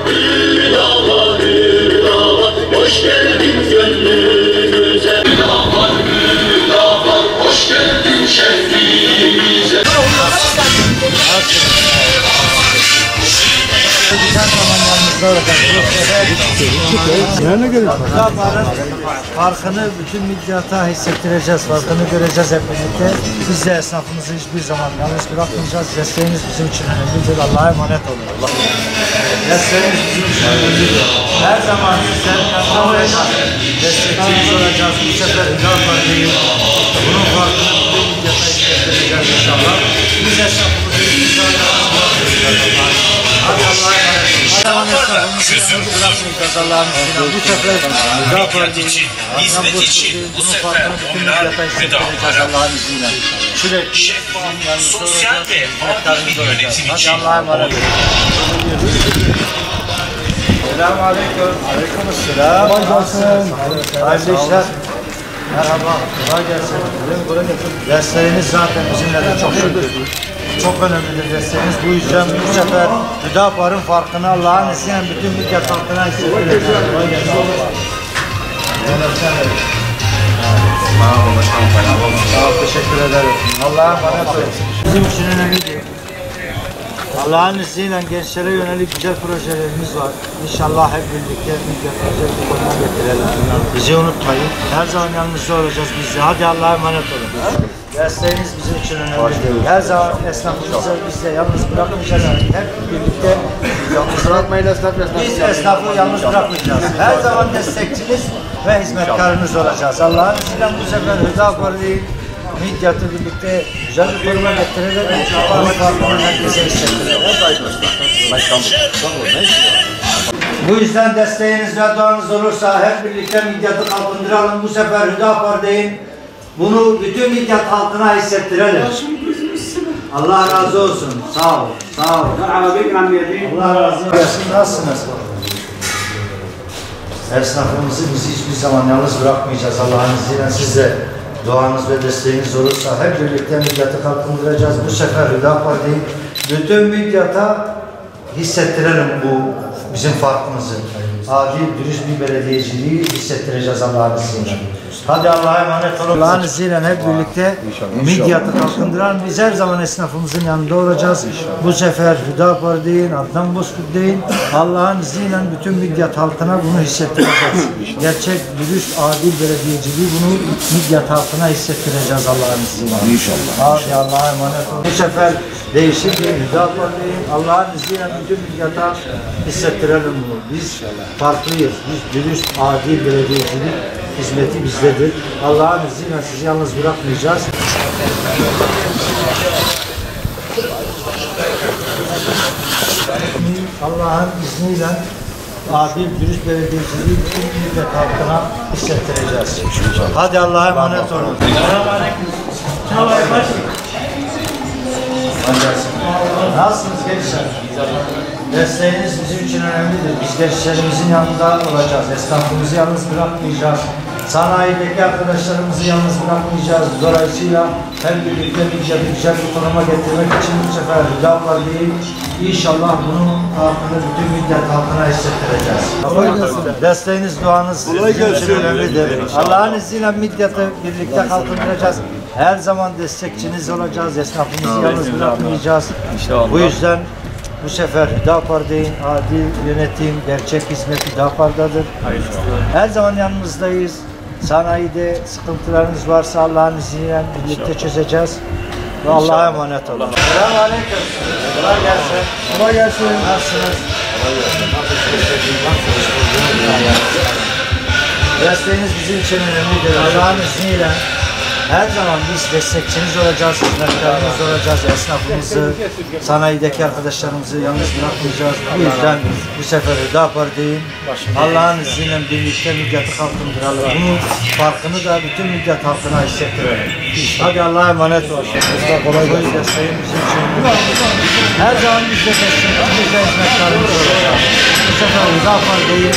Hüdava, hüdava, hoş geldin gönlümüze. Hüdava, hüdava, hoş geldin şehrimize. Nerede görüyorsun? Farkını bütün midyata hissettireceğiz, farkını göreceğiz hep birlikte. Biz de esnafımızı hiçbir zaman yalnız bırakmayacağız. Desteğiniz bizim için önemlidir. Allah'a emanet olun. Desteğiniz bizim için önemlidir. Her zaman sizlerin yanında olacağız. Destekçiniz olacağız. Bu sefer Hüdapar değil. Bunun farkını bütün midyata hissettireceğiz inşallah. Biz esnafımızı hiçbir zaman yalnız bırakmayacağız. Hadi Allah'a emanet olun. Bu sefer Midyat için, hizmet için bu sefer onlar Hüdapar. Sürekli şeffaf, sosyal ve adil bir yönetim için. Selamun aleyküm. Aleykümselam. Hayırlı işler. Merhaba. Kolay gelsin. Dersleriniz zaten bizimle de çok şükür. Çok önemlidir dersleriniz. Bu yüzden bu sefer Hüdapar'ın farkını Allah'ın izniyle bütün midyat halkına hissettireceğiz. Kolay gelsin. Sağ ol, teşekkür ederim. Allah'a emanet olun. Bizim için önemlidir. Allah'ın izniyle gençlere yönelik güzel projelerimiz var. İnşallah hep birlikte midyatımıza bir konuma getirelim. Bizi unutmayın. Her zaman yanınızda olacağız biz de. Hadi Allah'a emanet olun. Desteğiniz bizim için önemlidir. Her zaman esnafımızı biz de yalnız bırakmayacağız. Hep birlikte yalnız bırakmayın esnaf. Biz esnafı yalnız bırakmayacağız. Her zaman destekçiniz ve hizmetkarınız olacağız. Allah'ın izniyle bu sefer Hüdapar'ı midyatı birlikte güzel bir konuma getirerek farkını herkese hissettireceğiz. Bu yüzden desteğiniz ve duanız olursa hep birlikte midyatı kalkındıralım. Bu sefer Hüdapar deyin. Bunu bütün midyat halkına hissettirelim. Allah razı olsun. Sağ ol. Sağ ol. Allah razı olsun. Nasılsınız? Esnafımızı biz hiçbir zaman yalnız bırakmayacağız. Allah'ın izniyle siz de duanız ve desteğiniz olursa hep birlikte midyatı kalkındıracağız. Bu sefer Hüdapar değil, bütün midyata hissettirelim bu bizim farkımızı. Adil, dürüst bir belediyeciliği hissettireceğiz Allah'ın izniyle. Hadi Allah'a emanet olun. Allah'ın izniyle hep birlikte midyatı kalkındıralım. Biz her zaman esnafımızın yanında olacağız. Bu sefer Hüdapar deyin, Adnan Bozkurt deyin. Allah'ın izniyle bütün midyat halkına bunu hissettireceğiz. Gerçek, dürüst, adil belediyeciliği bunu midyat halkına hissettireceğiz Allah'ın izniyle. İnşallah. Hadi Allah'a emanet olun. Bu sefer değişik bir Hüdapar deyin. Allah'ın izniyle bütün midyata hissettirelim bunu. Biz farklıyız. Biz dürüst, adil belediyecilik hizmeti bizdedir. Allah'ın izniyle sizi yalnız bırakmayacağız. Allah'ın izniyle adil, dürüst belediyeciliği bütün millet halkına hissettireceğiz. Hadi Allah'a emanet olun. Nasılsınız gençler? Desteğiniz bizim için önemlidir. Biz gençlerimizin yanında olacağız. Esnafımızı yalnız bırakmayacağız. Sanayideki arkadaşlarımızı yalnız bırakmayacağız. Dolayısıyla her birlikte güzel bir konuma getirmek için bu sefer Hüdapar değil. İnşallah bunun halkını bütün millet halkına hissettireceğiz. Desteğiniz, duanız bizim için önemlidir. Allah'ın izniyle midyatı birlikte kalkındıracağız. Her zaman destekçiniz olacağız. Esnafımızı yalnız bırakmayacağız. Bu yüzden bu sefer Hüdapar deyin, adil yönetim, gerçek hizmet Hüdapar'dadır. Her zaman yanınızdayız. Sanayide sıkıntılarınız varsa Allah'ın izniyle birlikte çözeceğiz. Ve Allah'a emanet olun. Selamun aleyküm. Kolay gelsin. Kolay gelsin. Nasılsınız? Desteğiniz bizim için önemlidir. Allah'ın izniyle her zaman biz destekçiniz olacağız, hizmetkarınız olacağız, esnafımızı, sanayideki arkadaşlarımızı yalnız bırakmayacağız. Bu yüzden bu sefer Hüdapar deyin. Allah'ın izniyle birlikte midyatı kalkındıralım. Bunun farkını da bütün midyat halkına hissettirelim. Hadi Allah'a emanet olun. Kolay gelsin. Desteğin bizim için. Her zaman biz de destekçiniz, biz de hizmetkarınız olacağız. Bu sefer Hüdapar deyin.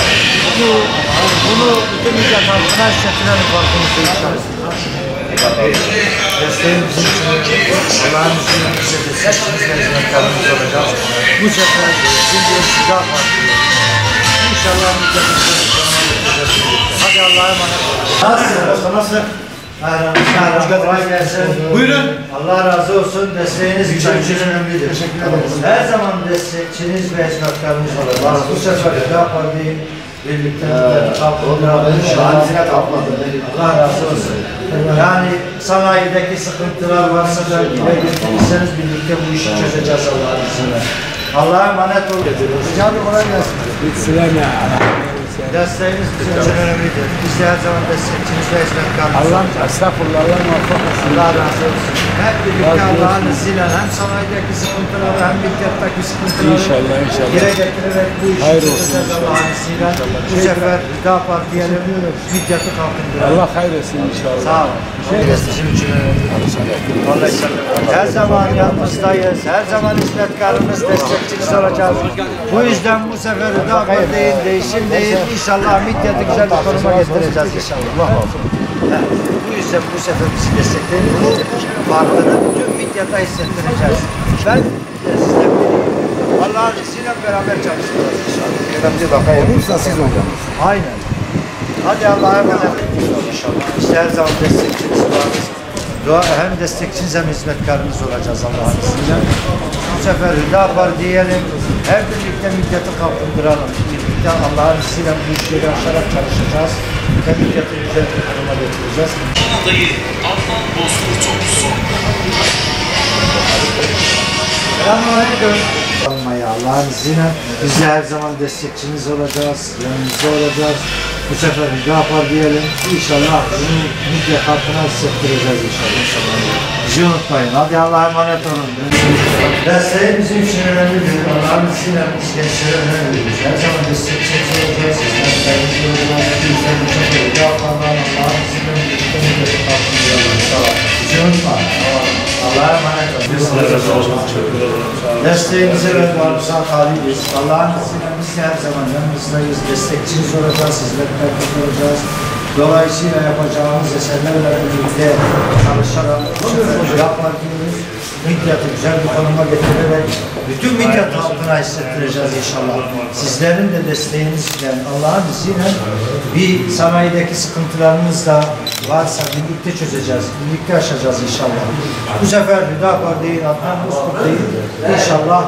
Bunu bütün midyat halkına hissettirelim farkımızı inşallah. Desteğimizin için Allah'ın izniyle bize destekçiniz ve hizmetlerimiz olacağız. Bu sefer şimdi daha farklı. İnşallah hadi Allah'a emanet olun. Nasıl? Kolay gelsin. Buyurun. Allah razı olsun. Desteğiniz bizim için önemlidir. Teşekkür ederiz. Her zaman destekçiniz ve hizmetlerimiz olacağız. Bu sefer daha farklı birlikte Allah razı olsun. Yani sanayideki sıkıntılar varsa da dile getirirseniz birlikte bu işi çözeceğiz Allah'ın izniyle. Allah'a emanet olun. Canım kolay gelsin. Desteğiniz bizim için önemlidir. Biz de her zaman destekçiniz ve hizmetkarımız. Allah'ım estağfurullah, Allah muvaffak olsun. Allah razı olsun. Hep birlikte Allah'ın izniyle hem sanayideki sıkıntıları hem midyetteki sıkıntıları İnşallah, inşallah. dile getirerek bu işi çözeceğiz Allah'ın izniyle. Bu sefer Hüdapar diyelim, midyatı kalkındıralım. Allah hayretsin inşallah. Sağ olun. Bizim için her zaman yanınızdayız, her zaman hizmetkarımız, destekçiniz olacağız. Bu yüzden bu sefer Hüdapar değil, değişim değil, inşallah midyatı güzel bir konuma getireceğiz inşallah. Bu yüzden bu sefer bizi destekleyin. Bu farkını bütün midyata hissettireceğiz. Ben sizle birlikte Allah'ın izniyle beraber çalışacağız inşallah. Olursa siz olacaksınız. Aynen. Hadi Allah'a emanet olun inşallah. İşte her zaman destekçiniz varız. Hem destekçiniz hem hizmetkarınız olacağız Allah'ın izniyle. Bu sefer Hüdapar diyelim. Hep birlikte midyatı kalkındıralım. Birlikte Allah'ın izniyle bu işleri aşarak çalışacağız. Ve midyatı güzel bir duruma getireceğiz. Adayı Adnan Bozkurt'un son. Selamünaleyküm. Allah'ın izniyle biz de her zaman destekçiniz olacağız, yanınızda olacağız. Bu sefer Hüdapar diyelim. İnşallah bunu midye halkına hissettireceğiz inşallah. Bizi unutmayın. Hadi Allah'a emanet olun. Desteği bizim için önemlidir. Allah'ın izniyle biz gençlere önemlidir. Her zaman destekçiniz olacağız. Hizmetlerimiz olacağız. Bizden bu çok Hüdapar'dan Allah'ın izniyle birlikte midye halkına sağ olun. Bizi unutmayın. Allah'a emanet olun. Desteğinize ve duanıza talibiz. Allah'ın izniyle biz de her zaman yanınızdayız. Destekçiniz olacağız, hizmetleriniz olacağız. Dolayısıyla yapacağımız eserlerle birlikte çalışarak yapmak diyoruz. Midyatı güzel bir konuma getirerek bütün midyat halkına hissettireceğiz inşallah. Sizlerin de desteğinizle Allah'ın izniyle bir sanayideki sıkıntılarımız da varsa birlikte çözeceğiz, birlikte aşacağız inşallah. Bu sefer Hüdapar değil, Adnan Bozkurt değil, inşallah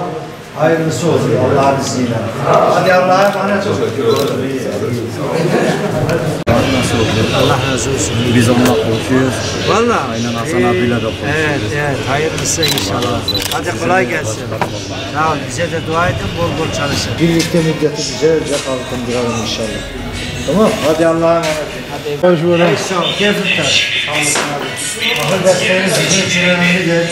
hayırlısı olur Allah'ın izniyle. Hadi Allah'a emanet olun. Allah razı olsun. Biz onunla konuşuyoruz. Vallahi. Aynen Hasan abiyle de konuşuyoruz. Evet, hayırlısı inşallah. Hadi kolay gelsin. Sağ ol, bize de dua edin, bol bol çalışın. Birlikte midyatı güzelce kalkındıralım inşallah. Tamam, hadi Allah'a emanet olun. Hoş bulduk. Sağ ol, keyifler. Sağ olasın abi. Bakın dersleriniz bizim için önemlidir.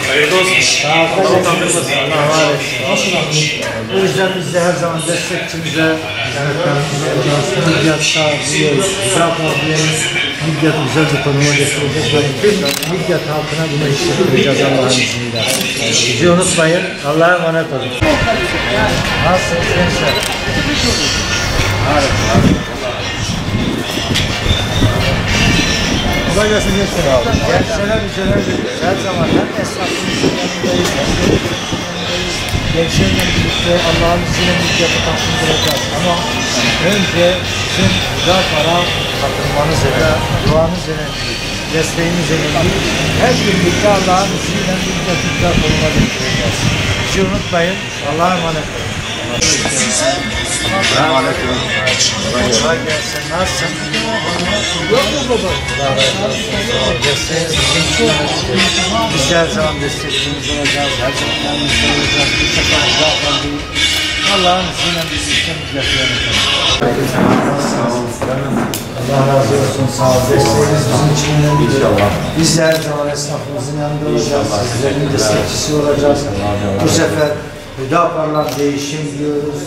Hayırlı olsun. Sağ ol, Allah var etsin. O yüzden biz de her zaman destekçimize, hizmetlerimize olacağız. Midyatta diyoruz, Hüdapar diyoruz. Midyatı güzel bir konuma getireceğiz. Ve bütün midyat halkına bunu hissettireceğiz Allah'ın izniyle. Bizi unutmayın. Allah'a emanet olun. Nasılsınız gençler? Kolay gelsin gençler. Gençlere bir şeyler veriyoruz. Her zaman hem esnafımızın yanındayız, hem yanındayız. Gençlerle birlikte Allah'ın izniyle midyatı kalkındıracağız. Ama önce bizim Hüdapar'a katılmanız ile, duanız önemli, desteğiniz önemli. Hep birlikte Allah'ın izniyle midyatı güzel konuma getireceğiz. Bizi unutmayın. Allah'a emanet olun. Selamünaleyküm. Kolay gelsin. Nasılsın? Yok mu baba? Desteğiniz bizim için önemli. Biz her zaman destekçimiz olacağız. Her zaman yanımızda olacağız. Bu sefer Hüdapar değil. Allah'ın izniyle birlikte midyatı yönetelim. Allah razı olsun. Sağ ol. Desteğiniz bizim için önemli. İnşallah. Biz de her zaman esnafımızın yanında olacağız. Sizlerin destekçisi olacağız. Bu sefer Hüdapar'la değişim diyoruz.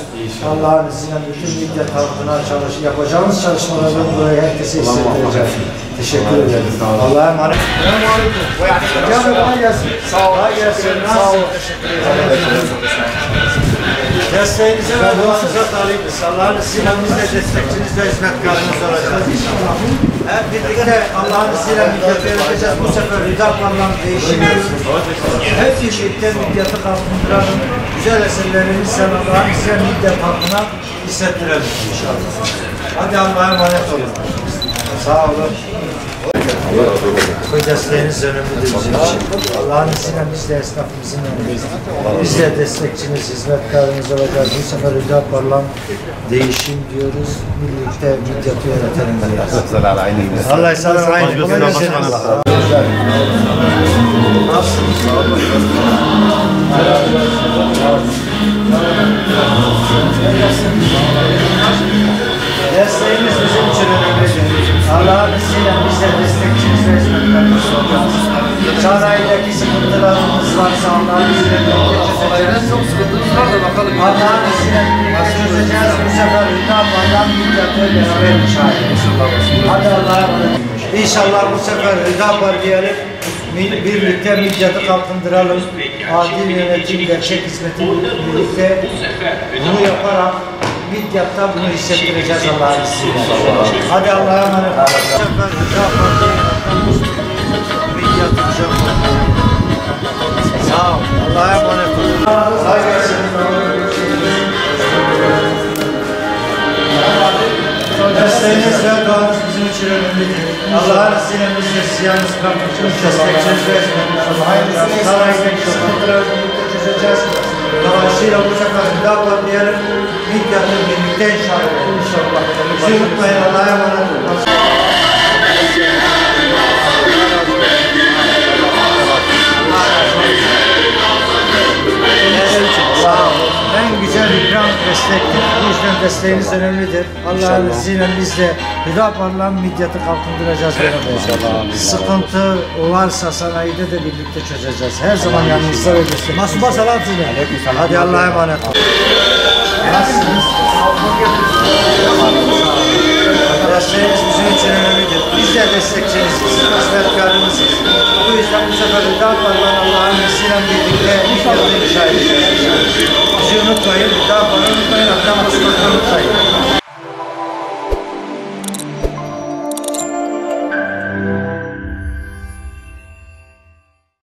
Allah'ın izniyle bütün midyat halkına yapacağımız çalışmalardan dolayı herkese hissettireceğiz. Teşekkür ederim. Allah'a emanet. Selamünaleyküm. Canım kolay gelsin. Sağ ol. Kolay gelsin. Sağ ol. Teşekkür ederim. Desteğinize ve duanıza talibiz. Allah'ın izniyle biz de destekçiniz ve hizmetkarınız olacağız inşallah. Hep birlikte Allah'ın izniyle midyatı yöneteceğiz. Bu sefer Rıda Parlament değişimiz. Hep birlikte midyatı kalkındıralım. Güzel eserlerimizi Allah'ın izniyle midyat halkına hissettirelim inşallah. Hadi Allah'a emanet olun. Sağ olun. Bu desteğiniz önemlidir bizim için. Allah'ın izniyle biz de esnafımızın yanındayız. Biz de destekçiniz, hizmetkarınız olacağız. Bu sefer Rıda Parlament değişim diyoruz. Birlikte midyatı yönetelim diyoruz. Allah sana aynı. Kolay gelsin. Nasılsınız? Desteğiniz bizim için önemlidir. Allah'ın izniyle biz de destekçiniz ve hizmetleriniz olacağız. Sanayideki sıkıntılarımız varsa Allah'ın izniyle çözeceğiz. Çok sıkıntımız var da bakalım. Allah'ın izniyle çözeceğiz. Bu sefer Rıda Parlament midyatı beraber inşallah. Hadi Allah'a emanet olun. İnşallah bu sefer Rıda Parlament'i birlikte midyatı kalkındıralım. Adil yönetim, gerçek hizmeti birlikte bunu yaparak midyatta bunu hissettireceğiz Allah'ın izniyle. Hadi Allah'a emanet olun. Bu sefer Rıda Parlament'i midyatı güzel. Sağ ol. Allah'a emanet olun. Sağ gelsin. Desteğiniz ve duanız bizim için önemlidir. Allah'ın izniyle biz de sizi yalnız bırakmayacağız. Destekçiniz ve hizmetiniz. Hayırlısı sarayındaki sıkıntılarımızı birlikte çözeceğiz. Dolayısıyla bu sefer Rıda Parlament'in midyatı birlikte inşallah. Bizi unutmayın. Allah'a emanet olun. En güzel ikram destektir. Bu yüzden desteğiniz önemlidir. Allah'ın izniyle biz de Rıda Parlament midyatı kalkındıracağız beraber. Sıkıntı varsa sanayide de birlikte çözeceğiz. Her zaman yanınızda ve destek. Masuma selam size. Hadi Allah'a emanet olun. Nasılsınız? Desteğiniz bizim için önemlidir. Biz de destekçiniz, hizmetkarınızız. Bu yüzden bu sefer Rıda Parlament Allah'ın izniyle birlikte midyatı inşa edeceğiz. Bizi unutmayın, Rıda